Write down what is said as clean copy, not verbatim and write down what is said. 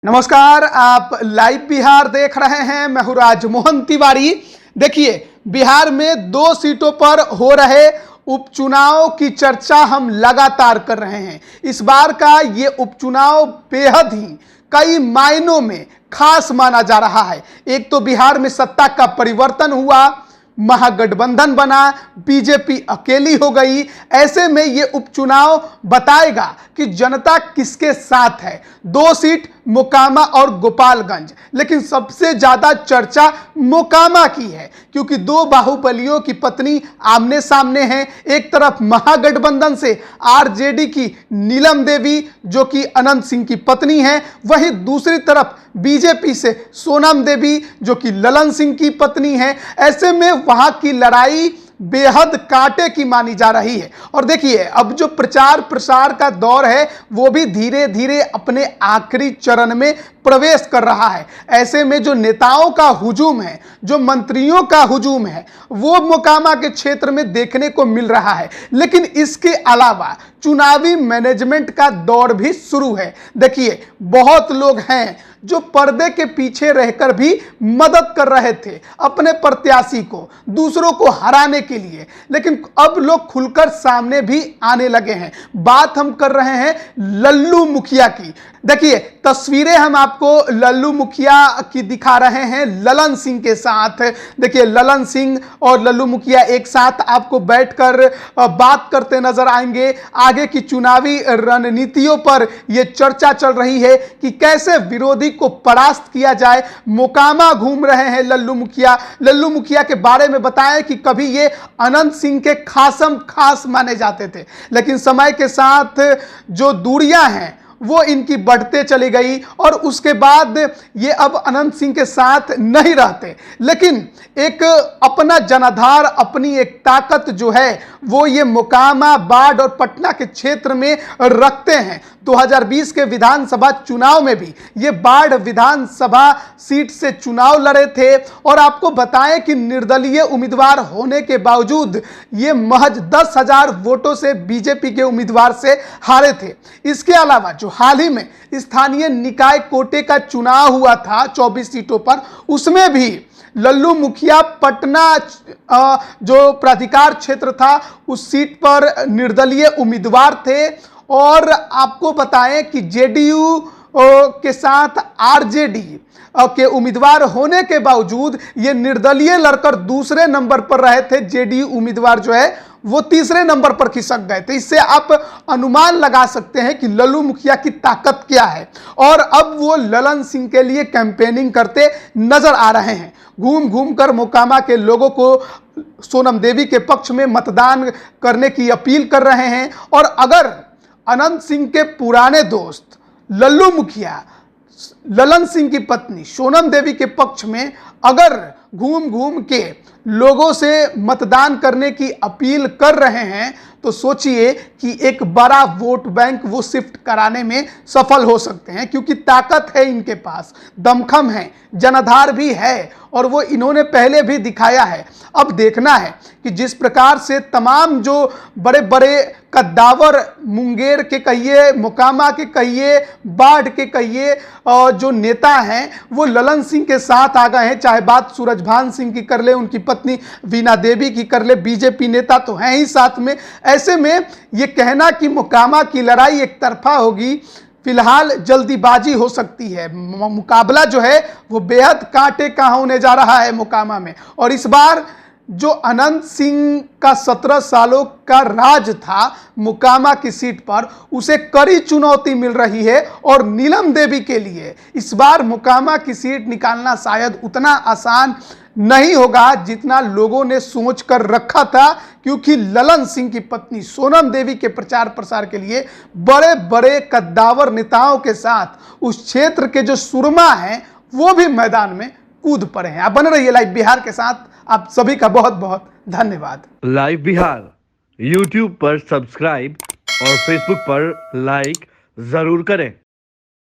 नमस्कार, आप लाइव बिहार देख रहे हैं। मैं हूं राजमोहन तिवारी। देखिए, बिहार में 2 सीटों पर हो रहे उपचुनाव की चर्चा हम लगातार कर रहे हैं। इस बार का ये उपचुनाव बेहद ही कई मायनों में खास माना जा रहा है। एक तो बिहार में सत्ता का परिवर्तन हुआ, महागठबंधन बना, बीजेपी अकेली हो गई। ऐसे में ये उपचुनाव बताएगा कि जनता किसके साथ है। 2 सीट मोकामा और गोपालगंज, लेकिन सबसे ज्यादा चर्चा मोकामा की है क्योंकि 2 बाहुबलियों की पत्नी आमने सामने हैं। एक तरफ महागठबंधन से आरजेडी की नीलम देवी जो कि अनंत सिंह की पत्नी हैं, वहीं दूसरी तरफ बीजेपी से सोनम देवी जो कि ललन सिंह की पत्नी हैं। ऐसे में वहां की लड़ाई बेहद कांटे की मानी जा रही है। और देखिए, अब जो प्रचार प्रसार का दौर है वो भी धीरे धीरे अपने आखिरी चरण में प्रवेश कर रहा है। ऐसे में जो नेताओं का हुजूम है, जो मंत्रियों का हुजूम है, वो मोकामा के क्षेत्र में देखने को मिल रहा है। लेकिन इसके अलावा चुनावी मैनेजमेंट का दौर भी शुरू है। देखिए, बहुत लोग हैं जो पर्दे के पीछे रहकर भी मदद कर रहे थे अपने प्रत्याशी को, दूसरों को हराने के लिए, लेकिन अब लोग खुलकर सामने भी आने लगे हैं। बात हम कर रहे हैं लल्लू मुखिया की। देखिए, तस्वीरें हम आपको लल्लू मुखिया की दिखा रहे हैं ललन सिंह के साथ। देखिए, ललन सिंह और लल्लू मुखिया एक साथ आपको बैठकर बात करते नजर आएंगे। आगे की चुनावी रणनीतियों पर यह चर्चा चल रही है कि कैसे विरोधी को परास्त किया जाए। मोकामा घूम रहे हैं लल्लू मुखिया। लल्लू मुखिया के बारे में बताएं कि कभी ये अनंत सिंह के खासम खास माने जाते थे, लेकिन समय के साथ जो दूरियां हैं वो इनकी बढ़ते चली गई और उसके बाद ये अब अनंत सिंह के साथ नहीं रहते, लेकिन एक अपना जनाधार, अपनी एक ताकत जो है वो ये मोकामा, बाढ़ और पटना के क्षेत्र में रखते हैं। 2020 के विधानसभा चुनाव में भी ये बाढ़ विधानसभा सीट से चुनाव लड़े थे और आपको बताएं कि निर्दलीय उम्मीदवार होने के बावजूद ये महज 10,000 वोटों से बीजेपी के उम्मीदवार से हारे थे। इसके अलावा जो हाल ही में स्थानीय निकाय कोटे का चुनाव हुआ था 24 सीटों पर, उसमें भी लल्लू मुखिया पटना जो प्राधिकार क्षेत्र था उस सीट पर निर्दलीय उम्मीदवार थे। और आपको बताएं कि जेडीयू के साथ आरजेडी के उम्मीदवार होने के बावजूद ये निर्दलीय लड़कर दूसरे नंबर पर रहे थे। जेडीयू उम्मीदवार जो है वो तीसरे नंबर पर खिसक गए थे। इससे आप अनुमान लगा सकते हैं कि लल्लू मुखिया की ताकत क्या है। और अब वो ललन सिंह के लिए कैंपेनिंग करते नजर आ रहे हैं। घूम घूम कर मोकामा के लोगों को सोनम देवी के पक्ष में मतदान करने की अपील कर रहे हैं। और अगर अनंत सिंह के पुराने दोस्त लल्लू मुखिया ललन सिंह की पत्नी सोनम देवी के पक्ष में अगर घूम घूम के लोगों से मतदान करने की अपील कर रहे हैं तो सोचिए कि एक बड़ा वोट बैंक वो शिफ्ट कराने में सफल हो सकते हैं, क्योंकि ताकत है इनके पास, दमखम है, जनाधार भी है और वो इन्होंने पहले भी दिखाया है। अब देखना है कि जिस प्रकार से तमाम जो बड़े बड़े कद्दावर, मुंगेर के कहिए, मोकामा के कहिए, बाढ़ के कहिए, जो नेता हैं वो ललन सिंह के साथ आ गए हैं। चाहे बात सूरजभान सिंह की कर ले, उनकी पत्नी वीना देवी की कर ले, बीजेपी नेता तो हैं ही साथ में। ऐसे में ये कहना कि मोकामा की लड़ाई एक तरफा होगी, फिलहाल जल्दीबाजी हो सकती है। मुकाबला जो है वो बेहद कांटे का होने जा रहा है मोकामा में। और इस बार जो अनंत सिंह का 17 सालों का राज था मोकामा की सीट पर, उसे कड़ी चुनौती मिल रही है। और नीलम देवी के लिए इस बार मोकामा की सीट निकालना शायद उतना आसान नहीं होगा जितना लोगों ने सोच कर रखा था, क्योंकि ललन सिंह की पत्नी सोनम देवी के प्रचार प्रसार के लिए बड़े बड़े कद्दावर नेताओं के साथ उस क्षेत्र के जो सुरमा हैं वो भी मैदान में कूद पड़े हैं। आप बने रहिए लाइव बिहार के साथ। आप सभी का बहुत बहुत धन्यवाद। लाइव बिहार यूट्यूब पर सब्सक्राइब और फेसबुक पर लाइक जरूर करें।